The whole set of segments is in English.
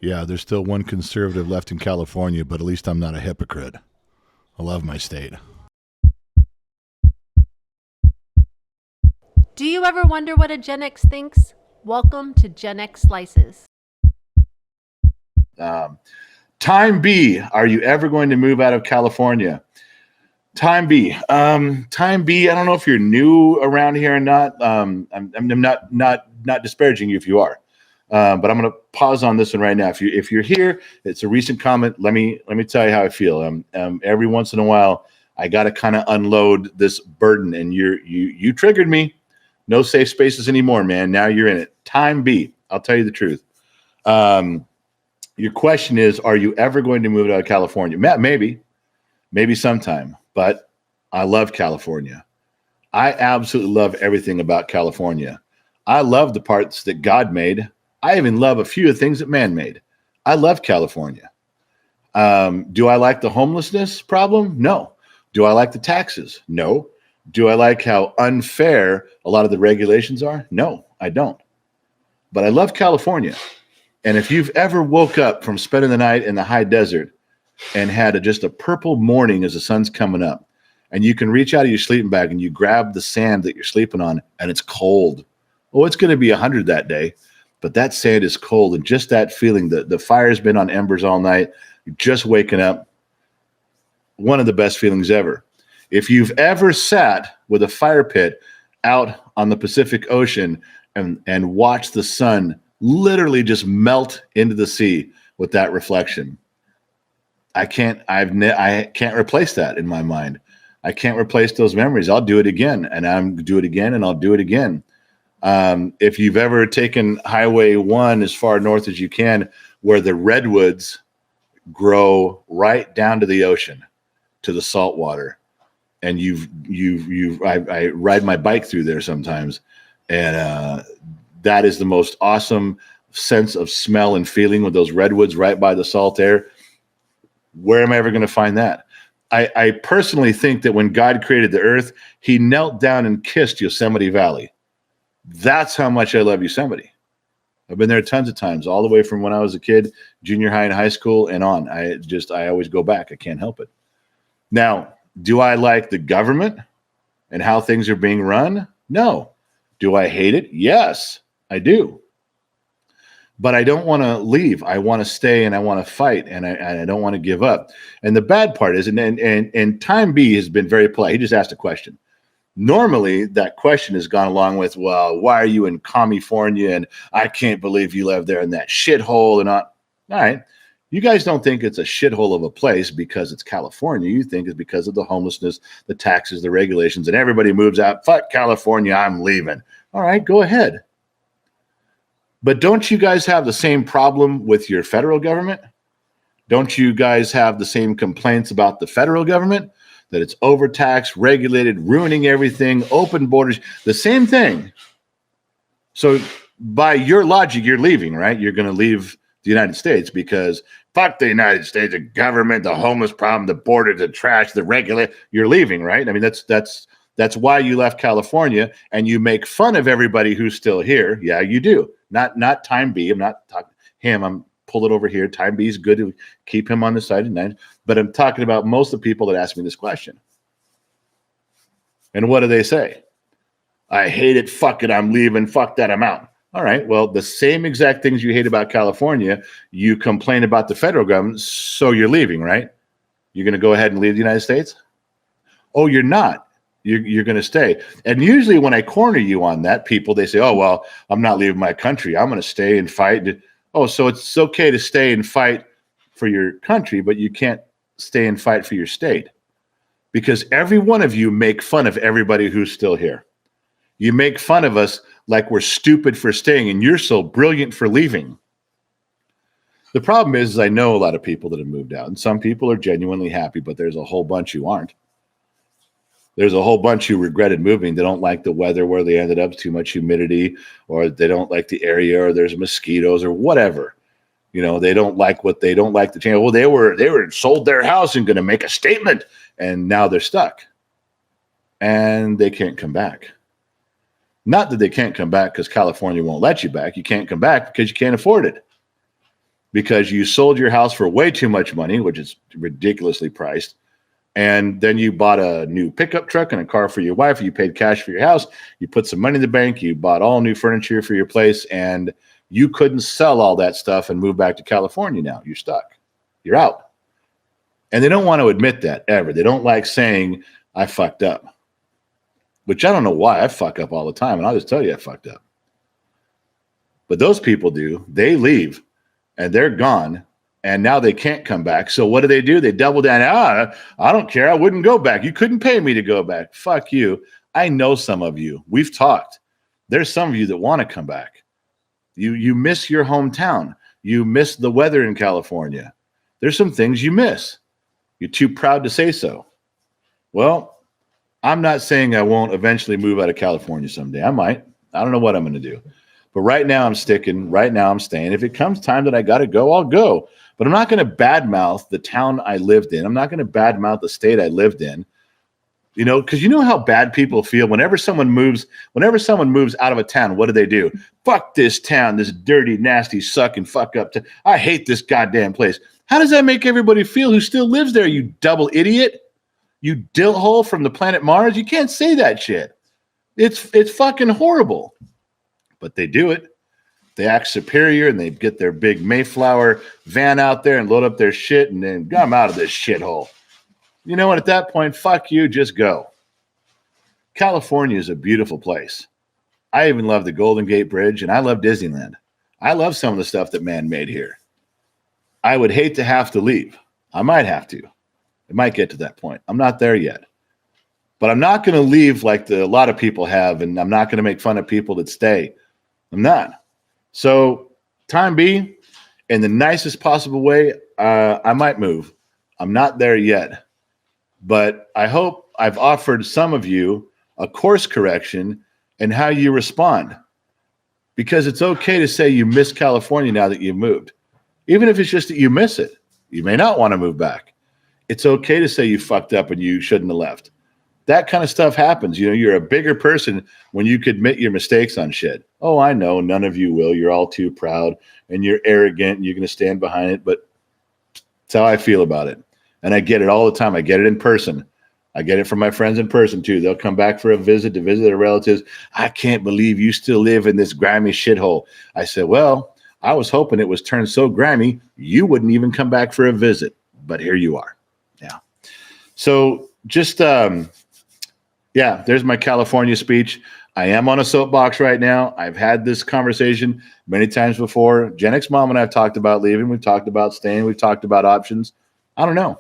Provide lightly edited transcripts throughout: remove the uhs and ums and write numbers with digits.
Yeah, there's still one conservative left in California, but at least I'm not a hypocrite. I love my state. Do you ever wonder what a Gen X thinks? Welcome to Gen X Slices. Time B, are you ever going to move out of California? Time B. Time B, I don't know if you're new around here or not. I'm not disparaging you if you are. But I'm going to pause on this one right now. If you're here, it's a recent comment. Let me tell you how I feel. Every once in a while, I got to kind of unload this burden, and you triggered me. No safe spaces anymore, man. Now you're in it. Time B. I'll tell you the truth. Your question is, are you ever going to move out of California? Matt, maybe sometime. But I love California. I absolutely love everything about California. I love the parts that God made. I even love a few of the things that man made. I love California. Do I like the homelessness problem? No. Do I like the taxes? No. Do I like how unfair a lot of the regulations are? No, I don't. But I love California. And if you've ever woke up from spending the night in the high desert and had just a purple morning as the sun's coming up, and you can reach out of your sleeping bag and you grab the sand that you're sleeping on, and it's cold. Oh, it's going to be 100 that day, but that sand is cold. And just that feeling, the fire's been on embers all night, you're just waking up, one of the best feelings ever. If you've ever sat with a fire pit out on the Pacific Ocean and watched the sun literally just melt into the sea with that reflection, I can't replace that in my mind. I can't replace those memories. I'll do it again, and I'm do it again, and I'll do it again. If you've ever taken Highway 1 as far north as you can, where the redwoods grow right down to the ocean, to the salt water, and I ride my bike through there sometimes, and that is the most awesome sense of smell and feeling with those redwoods right by the salt air. Where am I ever going to find that? I personally think that when God created the earth, he knelt down and kissed Yosemite Valley. That's how much I love Yosemite. I've been there tons of times, all the way from when I was a kid, junior high and high school and on. I always go back. I can't help it. Now, do I like the government and how things are being run? No. Do I hate it? Yes, I do. But I don't want to leave. I want to stay, and I want to fight, and I don't want to give up. And the bad part is, and Time B has been very polite. He just asked a question. Normally, that question has gone along with, well, why are you in California? And I can't believe you live there in that shithole. And all right. You guys don't think it's a shithole of a place because it's California. You think it's because of the homelessness, the taxes, the regulations, and everybody moves out. Fuck California, I'm leaving. All right, go ahead. But don't you guys have the same problem with your federal government? Don't you guys have the same complaints about the federal government? That it's overtaxed, regulated, ruining everything, open borders, the same thing. So by your logic, you're leaving, right? You're going to leave the United States because fuck the United States, the government, the homeless problem, the border, the trash, the regulate. You're leaving, right? I mean, that's why you left California, and you make fun of everybody who's still here. Yeah, you do. Not Time B. I'm not talking him. I'm pull it over here. Time B is good to keep him on the side of nine. But I'm talking about most of the people that ask me this question. And what do they say? I hate it. Fuck it. I'm leaving. Fuck that. I'm out. All right. Well, the same exact things you hate about California, you complain about the federal government. So you're leaving, right? You're going to go ahead and leave the United States? Oh, you're not. You're going to stay. And usually when I corner you on that, people, they say, oh, well, I'm not leaving my country. I'm going to stay and fight. Oh, so it's okay to stay and fight for your country, but you can't stay and fight for your state. Because every one of you make fun of everybody who's still here. You make fun of us like we're stupid for staying, and you're so brilliant for leaving. The problem is I know a lot of people that have moved out, and some people are genuinely happy, but there's a whole bunch who aren't. There's a whole bunch who regretted moving. They don't like the weather where they ended up, too much humidity, or they don't like the area, or there's mosquitoes, or whatever. You know, they don't like the change. Well, they were sold their house and going to make a statement, and now they're stuck, and they can't come back. Not that they can't come back because California won't let you back. You can't come back because you can't afford it. because you sold your house for way too much money, which is ridiculously priced. And then you bought a new pickup truck and a car for your wife. You paid cash for your house. You put some money in the bank. You bought all new furniture for your place. And you couldn't sell all that stuff and move back to California now. You're stuck. You're out. And they don't want to admit that ever. They don't like saying, I fucked up. Which I don't know why. I fuck up all the time. And I'll just tell you I fucked up. But those people do. They leave. And they're gone, and now they can't come back. So what do? They double down. I don't care. I wouldn't go back. You couldn't pay me to go back. Fuck you. I know some of you. We've talked. There's some of you that want to come back. You miss your hometown. You miss the weather in California. There's some things you miss. You're too proud to say so. Well, I'm not saying I won't eventually move out of California someday. I might. I don't know what I'm going to do. But right now I'm sticking. Right now I'm staying. If it comes time that I got to go, I'll go. But I'm not going to badmouth the town I lived in. I'm not going to badmouth the state I lived in. You know, because you know how bad people feel whenever someone moves out of a town. What do? Fuck this town, this dirty, nasty, sucking, fuck up. I hate this goddamn place. How does that make everybody feel who still lives there, you double idiot? You dill hole from the planet Mars? You can't say that shit. It's fucking horrible. But they do it. They act superior and they get their big Mayflower van out there and load up their shit and then I'm out of this shithole. You know what? At that point, fuck you, just go. California is a beautiful place. I even love the Golden Gate Bridge and I love Disneyland. I love some of the stuff that man made here. I would hate to have to leave. I might have to. It might get to that point. I'm not there yet. But I'm not going to leave like a lot of people have, and I'm not going to make fun of people that stay. I'm not. So time be, in the nicest possible way, I might move. I'm not there yet. But I hope I've offered some of you a course correction in how you respond. Because it's okay to say you miss California now that you've moved. Even if it's just that you miss it. You may not want to move back. It's okay to say you fucked up and you shouldn't have left. That kind of stuff happens. You know, you're a bigger person when you can admit your mistakes on shit. Oh, I know. None of you will. You're all too proud and you're arrogant and you're going to stand behind it. But that's how I feel about it. And I get it all the time. I get it in person. I get it from my friends in person too. They'll come back for a visit to visit their relatives. I can't believe you still live in this grimy shithole. I said, well, I was hoping it was turned so grimy you wouldn't even come back for a visit. But here you are. Yeah. So just yeah, there's my California speech. I am on a soapbox right now. I've had this conversation many times before. Gen X Mom and I have talked about leaving. We've talked about staying. We've talked about options. I don't know.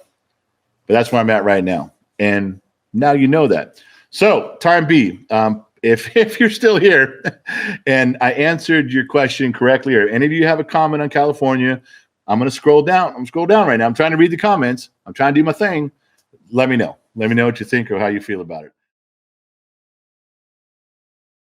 But that's where I'm at right now. And now you know that. So, time B, if you're still here and I answered your question correctly, or any of you have a comment on California, I'm going to scroll down. I'm scrolling down right now. I'm trying to read the comments. I'm trying to do my thing. Let me know. Let me know what you think or how you feel about it.